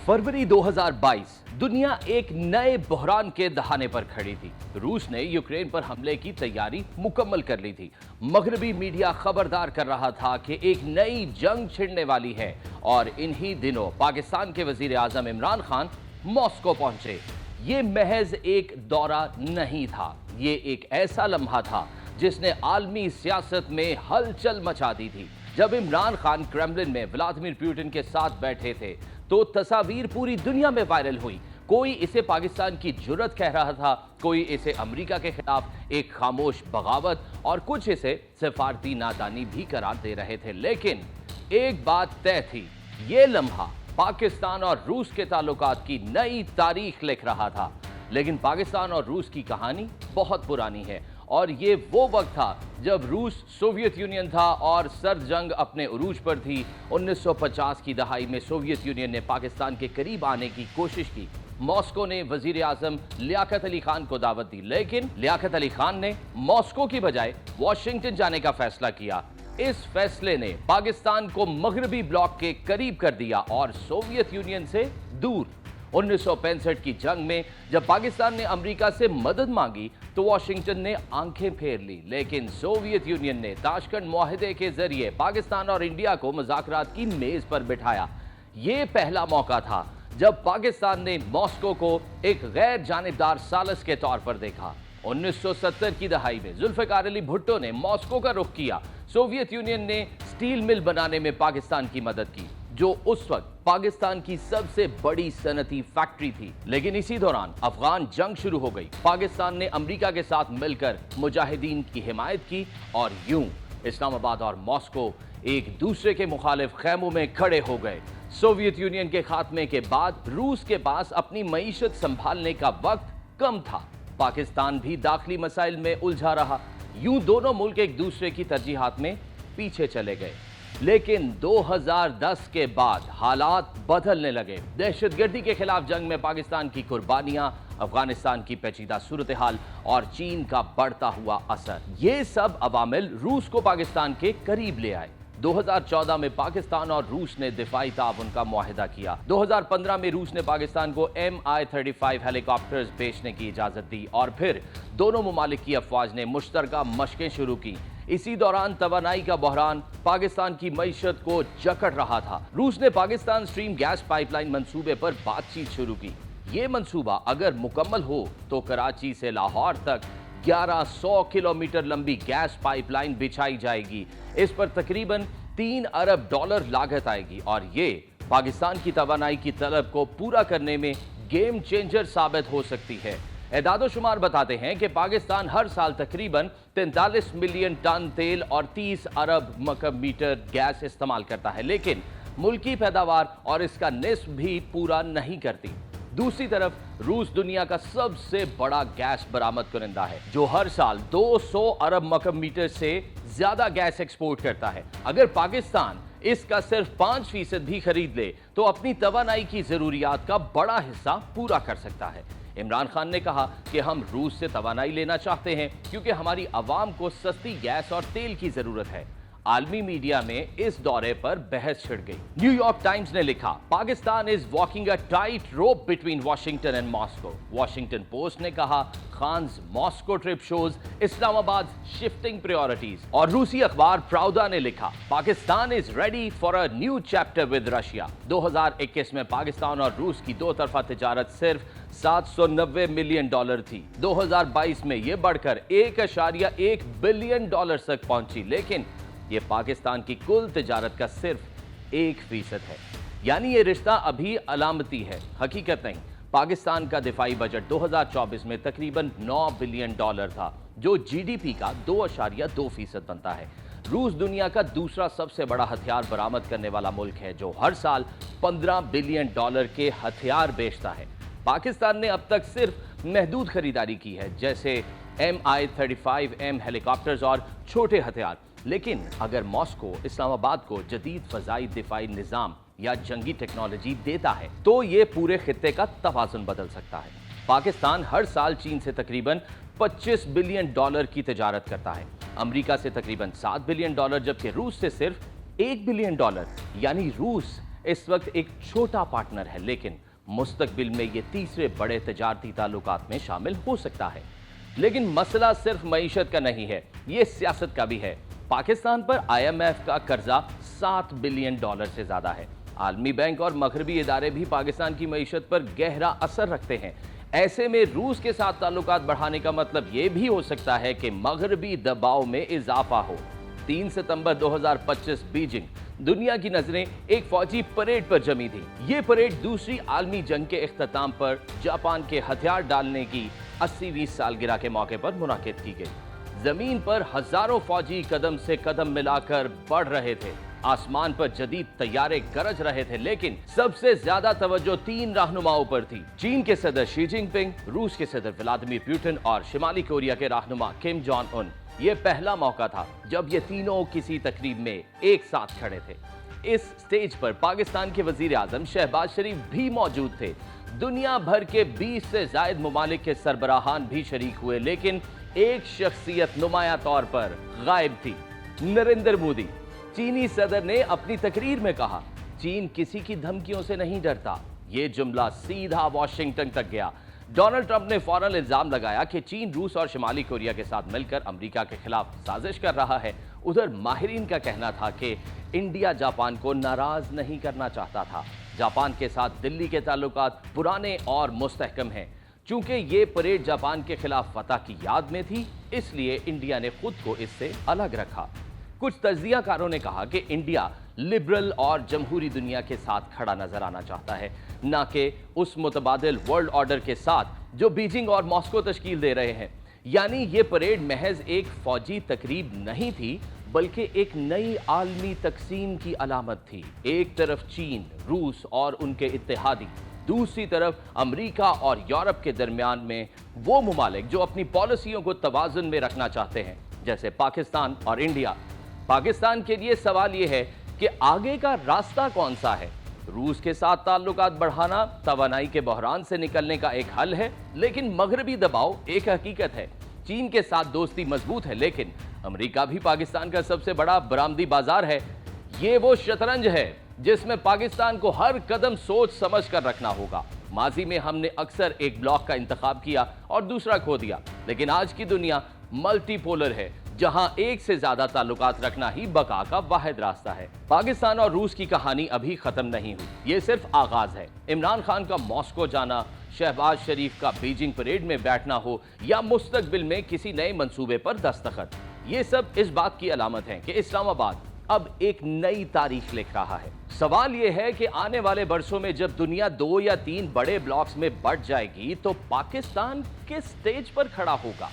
फरवरी 2022 दुनिया एक नए बहरान के दहाने पर खड़ी थी। रूस ने यूक्रेन पर हमले की तैयारी मुकम्मल कर ली थी। मगरबी मीडिया खबरदार कर रहा था कि एक नई जंग छिड़ने वाली है और इन्हीं दिनों पाकिस्तान के वजीर आजम इमरान खान मॉस्को पहुंचे। ये महज एक दौरा नहीं था, ये एक ऐसा लम्हा था जिसने आलमी सियासत में हलचल मचा दी थी। जब इमरान खान क्रेमलिन में व्लादिमीर पुतिन के साथ बैठे थे तो तस्वीर पूरी दुनिया में वायरल हुई। कोई इसे पाकिस्तान की जुर्रत कह रहा था, कोई इसे अमेरिका के खिलाफ एक खामोश बगावत और कुछ इसे सिफारती नादानी भी करार दे रहे थे। लेकिन एक बात तय थी, ये लम्हा पाकिस्तान और रूस के ताल्लुकात की नई तारीख लिख रहा था। लेकिन पाकिस्तान और रूस की कहानी बहुत पुरानी है और ये वो वक्त था जब रूस सोवियत यूनियन था और सर्द जंग अपने उरूज पर थी। 1950 की दहाई में सोवियत यूनियन ने पाकिस्तान के करीब आने की कोशिश की। मॉस्को ने वजीर आजम लियाकत अली खान को दावत दी, लेकिन लियाकत अली खान ने मॉस्को की बजाय वॉशिंगटन जाने का फैसला किया। इस फैसले ने पाकिस्तान को मगरबी ब्लॉक के करीब कर दिया और सोवियत यूनियन से दूर। 1965 की जंग में जब पाकिस्तान ने अमेरिका से मदद मांगी तो वॉशिंगटन ने आंखें फेर ली, लेकिन सोवियत यूनियन ने ताशकंद मुआहदे के जरिए पाकिस्तान और इंडिया को मुज़ाकरात की मेज पर बिठाया। ये पहला मौका था जब पाकिस्तान ने मॉस्को को एक गैर जानिबदार सालिस के तौर पर देखा। 1970 की दहाई में जुल्फ़िकार अली भुट्टो ने मॉस्को का रुख किया। सोवियत यूनियन ने स्टील मिल बनाने में पाकिस्तान की मदद की, जो उस वक्त पाकिस्तान की सबसे बड़ी सनती फैक्ट्री थी। लेकिन इसी दौरान अफगान जंग शुरू हो गई। पाकिस्तान ने अमेरिका के साथ मिलकर मुजाहिदीन की हिमायत की और यूं इस्लामाबाद और मॉस्को एक दूसरे के मुखालिफ खैमों में खड़े हो गए। सोवियत यूनियन के खात्मे के बाद रूस के पास अपनी मईशत संभालने का वक्त कम था। पाकिस्तान भी दाखिली मसाइल में उलझा रहा। यूं दोनों मुल्क एक दूसरे की तरजीहात में पीछे चले गए। लेकिन 2010 के बाद हालात बदलने लगे। दहशतगर्दी के खिलाफ जंग में पाकिस्तान की कुर्बानियां, अफगानिस्तान की पेचीदा सूरत हाल और चीन का बढ़ता हुआ असर, ये सब अवामिल रूस को पाकिस्तान के करीब ले आए। 2014 में पाकिस्तान और रूस ने दिफाई ताउन का मुआहिदा किया। 2015 में रूस ने पाकिस्तान को Mi-35 हेलीकॉप्टर्स बेचने की इजाजत दी और फिर दोनों मुमालिक की अफवाज ने मुश्तरका मशकें शुरू की। इसी दौरान तवानाई का बहरान पाकिस्तान की मईशत को जकड़ रहा था। रूस ने पाकिस्तान स्ट्रीम गैस पाइपलाइन मंसूबे पर बातचीत शुरू की। ये मंसूबा अगर मुकम्मल हो तो कराची से लाहौर तक 1100 किलोमीटर लंबी गैस पाइपलाइन बिछाई जाएगी। इस पर तकरीबन $3 अरब लागत आएगी और ये पाकिस्तान की तवानाई की तलब को पूरा करने में गेम चेंजर साबित हो सकती है। एदादो शुमार बताते हैं कि पाकिस्तान हर साल तकरीबन 43 मिलियन टन तेल और 30 अरब मकब मीटर गैस इस्तेमाल करता है, लेकिन मुल्की पैदावार और इसका निस्फ भी पूरा नहीं करती। दूसरी तरफ रूस दुनिया का सबसे बड़ा गैस बरामद करंदा है, जो हर साल 200 अरब मकब मीटर से ज्यादा गैस एक्सपोर्ट करता है। अगर पाकिस्तान इसका सिर्फ 5% भी खरीद ले तो अपनी तवानाई की जरूरियात का बड़ा हिस्सा पूरा कर सकता है। इमरान खान ने कहा कि हम रूस से तवानाई लेना चाहते हैं क्योंकि हमारी आवाम को सस्ती गैस और तेल की जरूरत है। आलमी मीडिया में इस दौरे पर बहस छिड़ गई। न्यूयॉर्क टाइम्स ने लिखा, Pakistan is walking a tight rope between Washington and Moscow. Washington Post ने कहा, Khan's Moscow trip shows Islamabad shifting priorities. और रूसी अखबार प्राउदा ने लिखा, Pakistan is ready for a new chapter with Russia. 2021 में पाकिस्तान और रूस की दो तरफा तिजारत सिर्फ $790 मिलियन थी। 2022 में यह बढ़कर $1.1 बिलियन तक पहुंची, लेकिन ये पाकिस्तान की कुल तिजारत का सिर्फ 1% है। यानी ये रिश्ता अभी अलामती है, हकीकत नहीं। पाकिस्तान का दिफाई बजट 2024 में तकरीबन $9 बिलियन था, जो जीडीपी का 2.2% बनता है। रूस दुनिया का दूसरा सबसे बड़ा हथियार बरामद करने वाला मुल्क है, जो हर साल $15 बिलियन के हथियार बेचता है। पाकिस्तान ने अब तक सिर्फ महदूद खरीदारी की है, जैसे Mi-35M हेलीकॉप्टर्स और छोटे हथियार। लेकिन अगर मॉस्को इस्लामाबाद को जदीद फजाई दिफाई निजाम या जंगी टेक्नोलॉजी देता है तो ये पूरे खित्ते का तवाज़ुन बदल सकता है। पाकिस्तान हर साल चीन से तकरीबन $25 बिलियन की तिजारत करता है, अमेरिका से तकरीबन $7 बिलियन, जबकि रूस से सिर्फ $1 बिलियन। यानी रूस इस वक्त एक छोटा पार्टनर है, लेकिन मुस्तकबिल में ये तीसरे बड़े तजारती ताल्लुकात में शामिल हो सकता है। लेकिन मसला सिर्फ मईशत का नहीं है, ये सियासत का भी है। पाकिस्तान पर IMF का कर्जा $7 बिलियन से ज्यादा है। आलमी बैंक और मगरबी इदारे भी पाकिस्तान की मईशत पर गहरा असर रखते हैं। ऐसे में रूस के साथ ताल्लुकात बढ़ाने का मतलब ये भी हो सकता है कि मगरबी दबाव में इजाफा हो। 3 सितंबर 2025 बीजिंग, दुनिया की नजरें एक फौजी परेड पर जमी थी। ये परेड दूसरी आलमी जंग के इख्तिताम पर जापान के हथियार डालने की 80वीं सालगिरह के मौके पर मुनाकिद की गई। जमीन पर हजारों फौजी कदम से कदम मिलाकर बढ़ रहे थे, आसमान पर जदीद तैयारे गरज रहे थे, लेकिन सबसे ज्यादा तवज्जो 3 रहनुमाओं पर थी। चीन के सदर शी जिनपिंग, रूस के सदर व्लादिमीर पुतिन और शिमाली कोरिया के रहनुमा किम जोंग उन। ये पहला मौका था जब ये तीनों किसी तकरीब में एक साथ खड़े थे। इस स्टेज पर पाकिस्तान के वजीर आजम शहबाज शरीफ भी मौजूद थे। दुनिया भर के 20 से ज्यादा मुमालिक के सरबराहान भी शरीक हुए, लेकिन एक शख्सियत नुमाया तौर पर गायब थी, नरेंद्र मोदी। चीनी सदर ने अपनी तकरीर में कहा, चीन किसी की धमकियों से नहीं डरता। ये जुमला सीधा वॉशिंगटन तक गया। डोनाल्ड ट्रंप ने फौरन इल्जाम लगाया कि चीन रूस और शिमाली कोरिया के साथ मिलकर अमेरिका के खिलाफ साजिश कर रहा है। उधर माहिरीन का कहना था कि इंडिया जापान को नाराज नहीं करना चाहता था। जापान के साथ दिल्ली के ताल्लुकात पुराने और मुस्तहकम हैं। चूंकि ये परेड जापान के खिलाफ फतह की याद में थी, इसलिए इंडिया ने खुद को इससे अलग रखा। कुछ तज्जियाकारों ने कहा कि इंडिया लिबरल और जमहूरी दुनिया के साथ खड़ा नजर आना चाहता है, न कि उस मुतबादिल वर्ल्ड ऑर्डर के साथ जो बीजिंग और मॉस्को तश्कील दे रहे हैं। यानी ये परेड महज एक फौजी तकरीब नहीं थी, बल्कि एक नई आलमी तकसीम की अलामत थी। एक तरफ चीन, रूस और उनके इत्तेहादी, दूसरी तरफ अमेरिका और यूरोप के दरमियान में वो मुमालिक जो अपनी पॉलिसियों को तवाज़ुन में रखना चाहते हैं, जैसे पाकिस्तान और इंडिया। पाकिस्तान के लिए सवाल यह है कि आगे का रास्ता कौन सा है। रूस के साथ ताल्लुकात बढ़ाना तवानाई के बहरान से निकलने का एक हल है, लेकिन मगरबी दबाव एक हकीकत है। चीन के साथ दोस्ती मजबूत है, लेकिन अमेरिका भी पाकिस्तान का सबसे बड़ा बरामदी बाजार है। ये वो शतरंज है जिसमें पाकिस्तान को हर कदम सोच समझ कर रखना होगा। माजी में हमने अक्सर एक ब्लॉक का इंतखाब किया और दूसरा खो दिया, लेकिन आज की दुनिया मल्टीपोलर है, जहां एक से ज्यादा ताल्लुकात रखना ही बका का वाहिद रास्ता है। पाकिस्तान और रूस की कहानी अभी खत्म नहीं हुई, ये सिर्फ आगाज है। इमरान खान का मॉस्को जाना, शहबाज शरीफ का बीजिंग परेड में बैठना हो या मुस्तकबिल में किसी नए मंसूबे पर दस्तखत, ये सब इस बात की अलामत है कि इस्लामाबाद अब एक नई तारीख लिख रहा है। सवाल यह है कि आने वाले बरसों में जब दुनिया 2 या 3 बड़े ब्लॉक्स में बढ़ जाएगी, तो पाकिस्तान किस स्टेज पर खड़ा होगा।